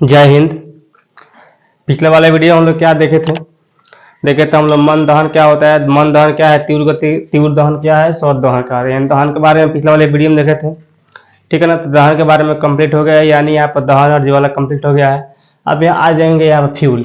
जय हिंद। पिछले वाले वीडियो हम लोग क्या देखे थे हम लोग मन दहन क्या होता है, मन दहन क्या है, तीव्र गति, तीव्र दहन क्या है, शॉर्ट दहन क्या है। यानी दहन के बारे में पिछले वाले वीडियो में देखे थे, ठीक है ना। तो दहन के बारे में कंप्लीट हो गया है, यानी यहाँ पर दहन और ज्वाला कंप्लीट हो गया है। अब यहाँ आ जाएंगे यहाँ पर फ्यूल।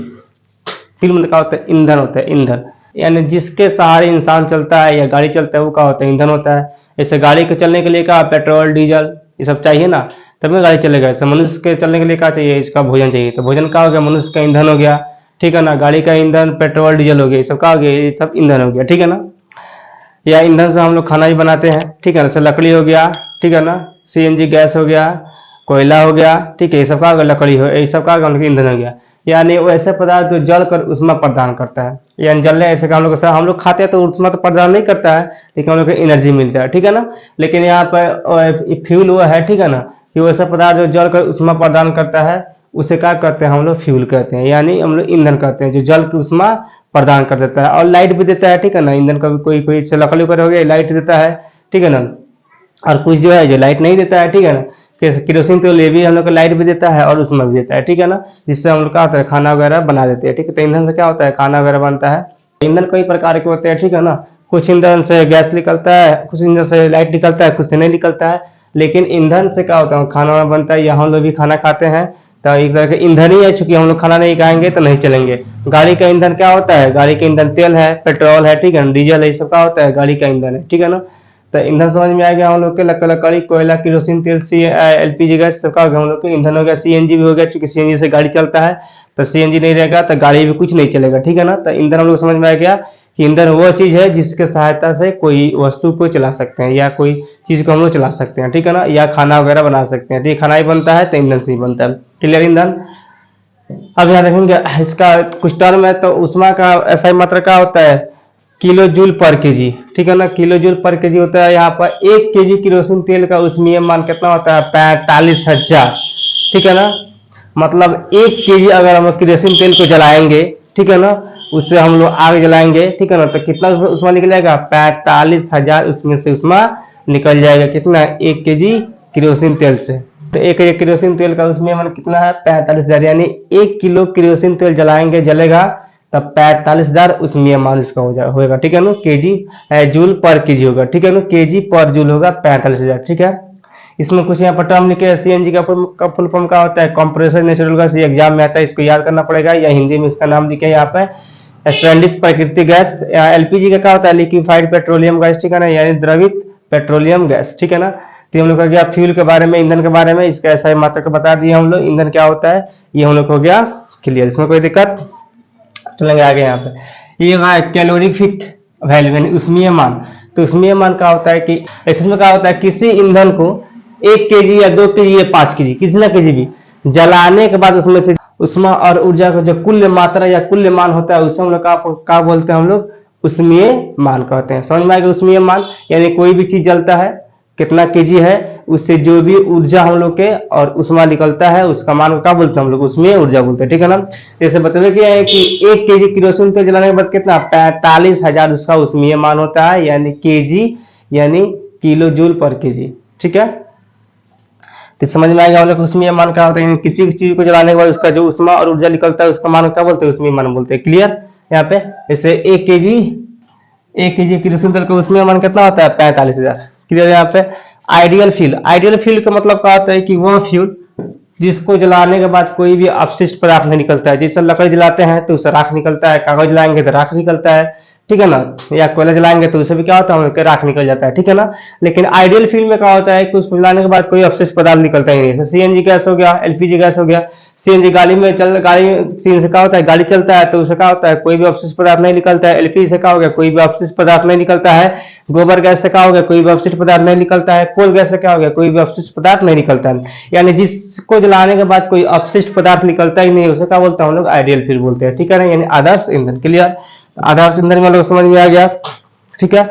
फ्यूल मतलब क्या होता है, ईंधन होता है। ईंधन यानी जिसके सहारे इंसान चलता है या गाड़ी चलता है वो क्या होता है, ईंधन होता है। जैसे गाड़ी के चलने के लिए क्या, पेट्रोल डीजल ये सब चाहिए ना, तभी गाड़ी चलेगा। जैसे मनुष्य के चलने के लिए क्या चाहिए, इसका भोजन चाहिए। तो भोजन क्या हो गया, मनुष्य का ईंधन हो गया, ठीक है ना। गाड़ी का ईंधन पेट्रोल डीजल हो गया, ये सब क्या हो गया, ये सब ईंधन हो गया, ठीक है ना। या ईंधन से हम लोग खाना भी बनाते हैं, ठीक है ना। जैसे लकड़ी हो गया, ठीक है ना, सीएनजी गैस हो गया, कोयला हो गया, ठीक है। ये सब का लकड़ी हो, ये सब का ईंधन हो गया। यानी वो ऐसे पदार्थ जो जल कर ऊष्मा प्रदान करता है। यानी जलने ऐसे का हम लोग खाते हैं तो ऊष्मा तो प्रदान नहीं करता है, लेकिन हम लोग को एनर्जी मिलता है, ठीक है ना। लेकिन यहाँ पर फ्यूल वो है, ठीक है ना, कि वो ऐसा पदार्थ जो जल कर ऊष्मा प्रदान करता है, उसे क्या करते हैं हम लोग, फ्यूल कहते हैं। यानी हम लोग ईंधन कहते हैं जो जल की ऊष्मा प्रदान कर देता है और लाइट भी देता है, ठीक है ना। ईंधन का भी कोई कोई से लकड़ी पर हो गया, लाइट देता है, ठीक है ना। और कुछ जो है जो लाइट नहीं देता है, ठीक है ना। केरोसिन तेल ये भी हम लोग को लाइट भी देता है और उसमें भी देता है, ठीक है ना। जिससे हम लोग क्या होता है, खाना वगैरह बना देते हैं, ठीक है। तो ईंधन से क्या होता है, खाना वगैरह बनता है। ईंधन कई प्रकार के होते हैं, ठीक है ना। कुछ ईंधन से गैस निकलता है, कुछ ईंधन से लाइट निकलता है, कुछ से नहीं निकलता है। लेकिन ईंधन से क्या होता है, खाना बनता है, या हम लोग भी खाना खाते हैं तो एक तरह का ईंधन ही है। चूंकि हम लोग खाना नहीं खाएंगे तो नहीं चलेंगे। गाड़ी का ईंधन क्या होता है, गाड़ी का ईंधन तेल है, पेट्रोल है, ठीक है ना, डीजल है, ये सब क्या होता है, गाड़ी का ईंधन है, ठीक है ना। तो ईंधन समझ में आ गया हम लोग के, लकड़ी, कोयला, केरोसिन तेल, एलपीजी गैस सबका हम लोग के ईंधन हो गया। सीएनजी भी हो गया, चूंकि सीएनजी से गाड़ी चलता है, तो सीएनजी नहीं रहेगा तो गाड़ी भी कुछ नहीं चलेगा, ठीक है ना। तो ईंधन हम लोग समझ में आ गया कि ईंधन वो चीज है जिसके सहायता से कोई वस्तु को चला सकते हैं या कोई चीज को हम लोग चला सकते हैं, ठीक है ना। या खाना वगैरह बना सकते हैं, तो ये खाना ही बनता है तो ईंधन से ही बनता है। क्लियर ईंधन। अब यहाँ देखेंगे इसका कुछ टर्म है। तो उष्मा का ऐसा मात्रा क्या होता है, किलो जूल पर केजी, ठीक है ना। किलो जूल पर केजी होता है। यहाँ पर 1 केजी केरोसिन तेल का उष्मीय मान कितना होता है, 45,000, ठीक है ना। मतलब 1 केजी अगर हम केरोसिन तेल को जलाएंगे, ठीक है ना, उससे हम लोग आग जलाएंगे, ठीक है ना, तो कितना उष्मा निकल जाएगा, 45,000 उसमें से उष्मा निकल जाएगा। कितना, 1 केजी केरोसिन तेल से। तो 1 केजी केरोसिन तेल का उसमें मान कितना है, 45,000। यानी 1 किलो केरोसिन तेल जलाएंगे, जलेगा तब 45,000 उसमें मान इसका होगा, ठीक है ना। केजी जूल पर केजी होगा, ठीक है ना। केजी पर जूल होगा 45,000, ठीक है। इसमें कुछ यहाँ पर टर्म लिखे, सीएनजी का फुल फॉर्म क्या होता है, कंप्रेसर नेचुरल गैस। ये एग्जाम में आता है, इसको याद करना पड़ेगा, या हिंदी में इसका नाम लिखे यहाँ पे स्टैंडर्ड प्राकृतिक गैस। एलपीजी का क्या होता है, लिक्विफाइड पेट्रोलियम गैस, ठीक है ना, यानी द्रवित पेट्रोलियम गैस, ठीक है ना। तो हम लोग का गया फ्यूल के बारे में, ईंधन के बारे में, इसका ऐसा मात्रा को बता दिए हम लोग। ईंधन क्या होता है ये हम लोग हो गया क्लियर, इसमें कोई दिक्कत। चलेंगे आगे। यहाँ पे ये कैलोरी फिट वैल्यू यानी उष्मीय मान। तो उष्मीय मान क्या होता है कि इसमें क्या होता है, किसी ईंधन को 1 केजी या 2 केजी या 5 केजी, किसी ना किसी भी जलाने के बाद उसमें से उष्मा और ऊर्जा का जो कुल्य मात्रा या कुल्य मान होता है, उससे हम लोग क्या बोलते हैं, हम लोग उष्मीय मान कहते हैं। समझ में आएगा उष्मीय मान। यानी कोई भी चीज जलता है, कितना केजी है, उससे जो भी ऊर्जा हम लोग के और उष्मा निकलता है, उसका मान क्या बोलते हैं हम लोग, उसमें ऊर्जा बोलते हैं, ठीक है ना। जैसे बताने क्या है कि 1 केजी केरोसिन तेल जलाने के बाद कितना, 45,000 उसका उष्मीय मान होता है। यानी केजी यानी किलो जूल पर केजी, ठीक है। तो समझ में आएगा हम लोग उष्मीय मान क्या होता है, किसी भी चीज को जलाने के बाद उसका जो उष्मा और ऊर्जा निकलता है, उसका मान क्या बोलते हैं, उष्मीय मान बोलते हैं। क्लियर। यहाँ पे जैसे 1 केजी केरोसिन तेल का उष्मीय मान कितना होता है, 45,000। क्लियर। यहाँ पे आइडियल फ्यूल, आइडियल फ्यूल का मतलब क्या होता है कि वह फ्यूल जिसको जलाने के बाद कोई भी अपशिष्ट पदार्थ नहीं निकलता है। जैसे लकड़ी जलाते हैं तो उससे राख निकलता है, कागज जलाएंगे तो राख निकलता है, ठीक है ना। या कोयला जलाएंगे तो उससे भी क्या होता है, राख निकल जाता है, ठीक है ना। लेकिन आइडियल फ्यूल में क्या होता है कि उसको जलाने के बाद कोई अपशिष्ट पदार्थ निकलता ही नहीं। जैसे सीएनजी गैस हो गया, एलपीजी गैस हो गया। सीएनजी गाड़ी सीएनजी से क्या होता है, गाड़ी चलता है तो उससे क्या होता है, कोई भी अपशिष्ट पदार्थ नहीं निकलता है। एलपीजी से क्या हो गया, कोई भी अपशिष्ट पदार्थ नहीं निकलता है। गोबर गैस से क्या हो गया, कोई भी अपशिष्ट पदार्थ नहीं निकलता है। कोल गैस से क्या हो गया, कोई भी अपशिष्ट पदार्थ नहीं निकलता है। यानी जिसको जलाने के बाद कोई अपशिष्ट पदार्थ निकलता ही नहीं, उसे क्या बोलते हैं हम लोग, आइडियल फ्यूल बोलते हैं, ठीक है ना। यानी आदर्श ईंधन। क्लियर। आदर्श ईंधन में लोग समझ में आ गया, ठीक है।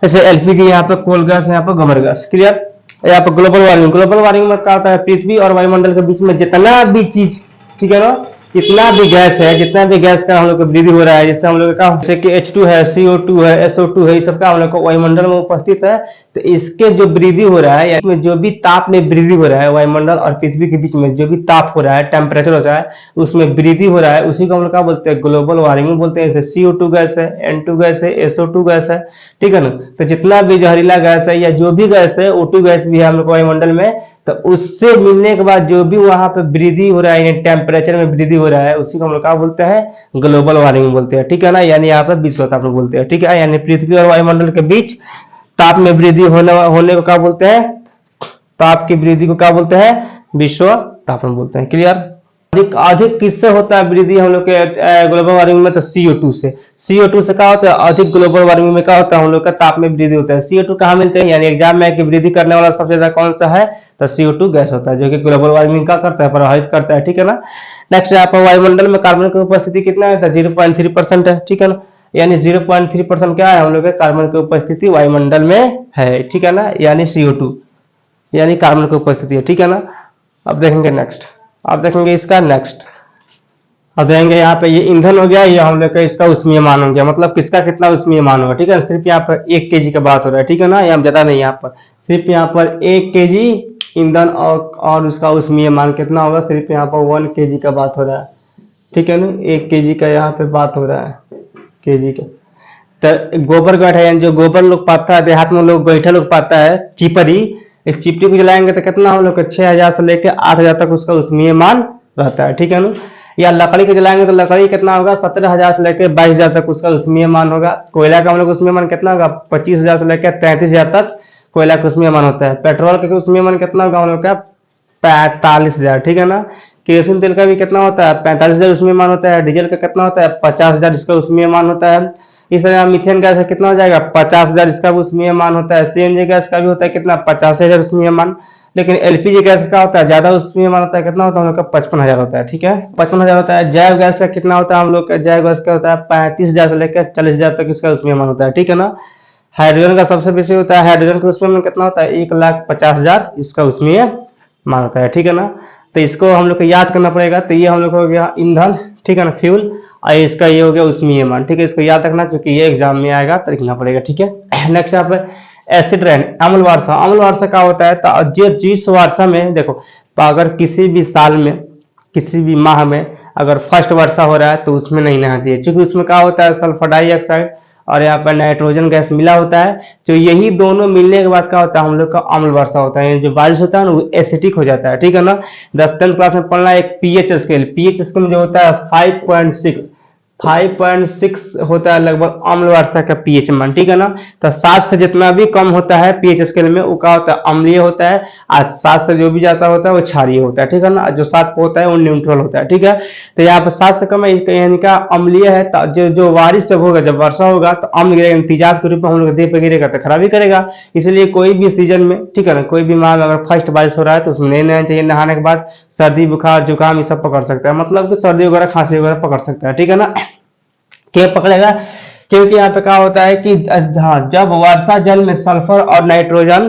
जैसे एलपीजी, यहाँ पे कोल गैस, यहाँ पे गोबर गैस। क्लियर। यहाँ पे ग्लोबल वार्मिंग, ग्लोबल वार्मिंग में क्या होता है, पृथ्वी और वायुमंडल के बीच में जितना भी चीज, ठीक है ना, इतना भी गैस है, जितना भी गैस का हम लोग को वृद्धि हो रहा है, जैसे हम लोग का जैसे कि H2 है, CO2 है, SO2 है, इस सब का हम लोग को वायुमंडल में उपस्थित है। तो इसके जो वृद्धि हो रहा है, या इसमें जो भी ताप में वृद्धि हो रहा है, वायुमंडल और पृथ्वी के बीच में जो भी ताप हो रहा है, टेम्परेचर हो रहा है, उसमें वृद्धि हो रहा है, उसी को हम लोग क्या बोलते हैं, ग्लोबल वार्मिंग बोलते हैं। जैसे CO2 गैस है, N2 गैस है, SO2 गैस है, ठीक है ना। तो जितना भी जहरीला गैस है या जो भी गैस है, O2 गैस भी है हम लोग वायुमंडल में, तो उससे मिलने के बाद जो भी वहां पे वृद्धि हो रहा है, टेम्परेचर में वृद्धि हो रहा है, उसी को हम लोग क्या बोलते हैं, ग्लोबल वार्मिंग बोलते हैं, ठीक है ना। यानी यहाँ पे विश्व ताप बोलते हैं, ठीक है। यानी पृथ्वी और वायुमंडल के बीच ताप में वृद्धि होने को क्या बोलते हैं, ताप की वृद्धि को क्या बोलते हैं, विश्व तापन बोलते हैं। क्लियर। अधिक अधिक किससे होता है वृद्धि हम लोग के ग्लोबल वार्मिंग में, तो CO2 से। CO2 से क्या होता है, अधिक ग्लोबल वार्मिंग में क्या होता है, हम लोग का ताप में वृद्धि होता है। CO2 कहाँ मिलते हैं, यानी एग्जाम में की वृद्धि करने वाला सबसे ज्यादा कौन सा है, तो CO2 गैस होता है, जो कि ग्लोबल वार्मिंग का करता है, प्रभावित करता है, ठीक है ना। नेक्स्ट यहाँ पर वायुमंडल में कार्बन की उपस्थिति कितना है, तो 0.3% है, ठीक है ना। यानी 0.3% क्या है, हम लोग के कार्बन की उपस्थिति वायुमंडल में है, ठीक है ना। यानी CO2 यानी कार्बन की उपस्थिति है, ठीक है ना। अब देखेंगे नेक्स्ट, अब देखेंगे इसका नेक्स्ट, अब देखेंगे यहाँ पे ये ईंधन हो गया, ये हम लोग का इसका उष्मीय मान हो गया, मतलब किसका कितना उष्मीय मान होगा, ठीक है। सिर्फ यहाँ पर 1 kg का बात हो रहा है, ठीक है ना। यहाँ ज्यादा नहीं, यहाँ पर सिर्फ यहाँ पर 1 kg ईंधन और उसका उष्मीय मान कितना होगा, सिर्फ यहाँ पर 1 kg का बात हो रहा है, ठीक है ना। 1 kg का यहाँ पे बात हो रहा है, kg का। तो गोबर गैठ है, यानी जो गोबर लोग पाता है, देहात में लोग गैठा लोग पाता है, चिपरी, इस चिपरी को जलाएंगे तो कितना हम लोग का 6000 से लेकर 8000 तक उसका उष्मीय मान रहता है, ठीक है ना। या लकड़ी को जलाएंगे तो लकड़ी कितना होगा, 17000 से लेकर 22000 तक उसका उष्मीय मान होगा। कोयला का हम लोग उष्मीय मान कितना होगा, 25000 से लेकर 33000 तक कोयला का उष्मीय मान होता है। पेट्रोल का उष्मीय मान कितना होगा हम लोग का, 45000, ठीक है ना। केरोसिन तेल का भी कितना होता है, 45000 उसमें मान होता है। डीजल का कितना होता है, 50000 इसका उसमें मान होता है। इस तरह मीथेन गैस का कितना हो जाएगा, 50000 इसका भी उसमें मान होता है। CNG गैस का भी होता है कितना, 85000 उसमें मान। लेकिन LPG गैस का होता है ज्यादा उसमें मान होता है, कितना होता है हम लोग का, 55000 होता है, ठीक है, 55000 होता है। जैव गैस का कितना होता है हम लोग का, जैव गैस का होता है 35000 से लेकर 40000 तक इसका उसमें मान होता है, ठीक है ना। हाइड्रोजन का सबसे बेसी होता है, हाइड्रोजन का उसमें मान कितना होता है, 1,50,000 इसका उसमें मान होता है, ठीक है ना। तो इसको हम लोग को याद करना पड़ेगा। तो ये हम लोग हो गया ईंधन, ठीक है ना, फ्यूल, और इसका ये हो गया उष्मीय मान, ठीक है। इसको याद रखना क्योंकि ये एग्जाम में आएगा तो लिखना पड़ेगा, ठीक है। नेक्स्ट यहाँ पर एसिड रेन, अम्ल वर्षा। अम्ल वर्षा क्या होता है, तो जिस वर्षा में देखो, तो अगर किसी भी साल में, किसी भी माह में अगर फर्स्ट वर्षा हो रहा है तो उसमें नहीं नहाना चाहिए, क्योंकि उसमें क्या होता है, सल्फर डाइऑक्साइड और यहाँ पर नाइट्रोजन गैस मिला होता है। तो यही दोनों मिलने के बाद क्या होता है, हम लोग का अम्ल वर्षा होता है। जो बारिश होता है ना, वो एसिडिक हो जाता है, ठीक है ना। 10th क्लास में पढ़ना एक पीएच स्केल, पीएच स्केल जो होता है 5.6 होता है लगभग अम्ल वर्षा का पीएच मान, ठीक है ना। तो 7 से जितना भी कम होता है पीएच स्केल में, वो क्या होता है, अम्लीय होता है। और 7 से जो भी जाता होता है वो क्षारीय होता है, ठीक है ना। जो 7 पे होता है वो न्यूट्रल होता है, ठीक है। तो यहाँ पर 7 से कम है, यानी का अम्लीय है। तो जो बारिश जब होगा, जब वर्षा होगा, तो अम्ल गिरेगा, तेजाब के रूप में हम लोग देह पे गिरेगा तो खराबी करेगा। इसलिए कोई भी सीजन में, ठीक है ना, कोई भी माह में अगर फर्स्ट बारिश हो रहा है तो उसमें नहीं नहाना चाहिए। नहाने के बाद सर्दी, बुखार, जुकाम ये सब पकड़ सकता है, मतलब कि सर्दी वगैरह, खांसी वगैरह पकड़ सकता है, ठीक है ना। क्या पकड़ेगा, क्योंकि यहाँ पे क्या होता है कि हाँ, जब वर्षा जल में सल्फर और नाइट्रोजन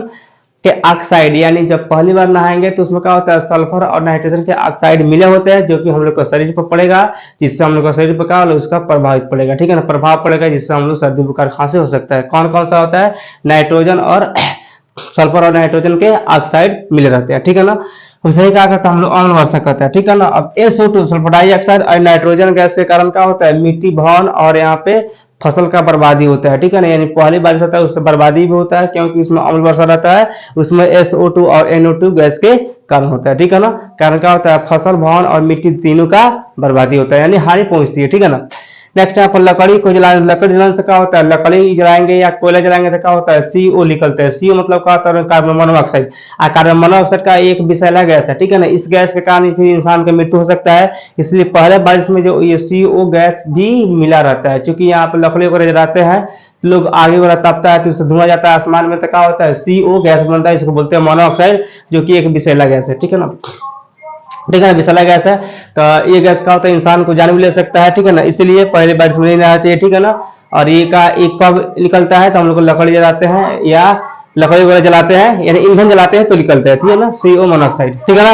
के ऑक्साइड, यानी जब पहली बार नहाएंगे तो उसमें क्या होता है, सल्फर और नाइट्रोजन के ऑक्साइड मिले होते हैं, जो कि हम लोग को शरीर पर पड़ेगा, जिससे हम लोग का शरीर पर क्या होगा, उसका प्रभावित पड़ेगा, ठीक है ना, प्रभाव पड़ेगा, जिससे हम लोग सर्दी, बुखार, खांसी हो सकता है। कौन कौन सा होता है, नाइट्रोजन और सल्फर और नाइट्रोजन के ऑक्साइड मिले रहते हैं, ठीक है ना। उसे क्या कहता है, हम लोग अम्ल वर्षा कहते हैं, ठीक है ना। अब SO2 सल्फर डाइऑक्साइड और नाइट्रोजन गैस के कारण क्या होता है, मिट्टी भवन और यहाँ पे फसल का बर्बादी होता है, ठीक है ना। यानी पहली बारिश होता है उससे बर्बादी भी होता है, क्योंकि उसमें अम्ल वर्षा रहता है, उसमें SO2 और NO2 गैस के कारण होता है, ठीक है ना। कारण क्या होता है, फसल, भवन और मिट्टी तीनों का बर्बादी होता है, यानी हानि पहुंचती है, ठीक है ना। नेक्स्ट यहाँ पर लकड़ी को जलाने, लकड़ी जलाने से क्या होता है, लकड़ी जलाएंगे या कोयला जलाएंगे तो क्या होता है, CO निकलता है। CO मतलब क्या होता है, कार्बन मोनोऑक्साइड। और कार्बन मोनोऑक्साइड का एक विषैला गैस है, ठीक है ना। इस गैस के कारण फिर इंसान की मृत्यु हो सकता है। इसलिए पहले बारिश में जो ये CO गैस भी मिला रहता है, क्योंकि यहाँ पर लकड़ी वगैरह जलाते हैं, लोग आगे वगैरह तपता है तो उससे धुआं जाता है आसमान में, तो क्या होता है, CO गैस बनता है, इसको बोलते हैं मोनोऑक्साइड, जो कि एक विषैला गैस है, ठीक है ना। ठीक है ना, विषैला गैस है। तो ये गैस का होता है, इंसान को जान भी ले सकता है, ठीक है ना। इसलिए पहले बारिश में नहीं नहाना चाहिए, ठीक है ना। और ये कब निकलता है, तो हम लोग लकड़ी जलाते हैं या लकड़ी वगैरह जलाते हैं, यानी ईंधन जलाते हैं तो निकलता है, ठीक है ना, CO मोनोऑक्साइड, ठीक है ना।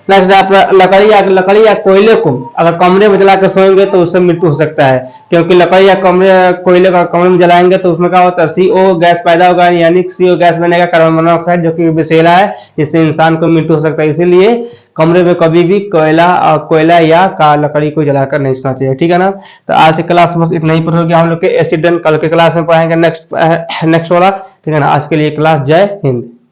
नेक्स्ट आप लकड़ी या कोयले को अगर कमरे में जला कर सोएंगे तो उससे मृत्यु हो सकता है, क्योंकि लकड़ी या कोयले का कमरे में जलाएंगे तो उसमें क्या होता है, CO गैस पैदा होगा, यानी CO गैस बनेगा, कार्बन मोनोऑक्साइड, जो कि विषैला है, इससे इंसान को मृत्यु हो सकता है। इसीलिए कमरे में कभी भी कोयला या लकड़ी को जलाकर नहीं सोना चाहिए, ठीक है ना। तो आज की क्लास बस इतना ही पर हो गया हम लोग के एसिड, कल के क्लास में पढ़ाएंगे नेक्स्ट वाला, ठीक है ना। आज के लिए क्लास, जय हिंद।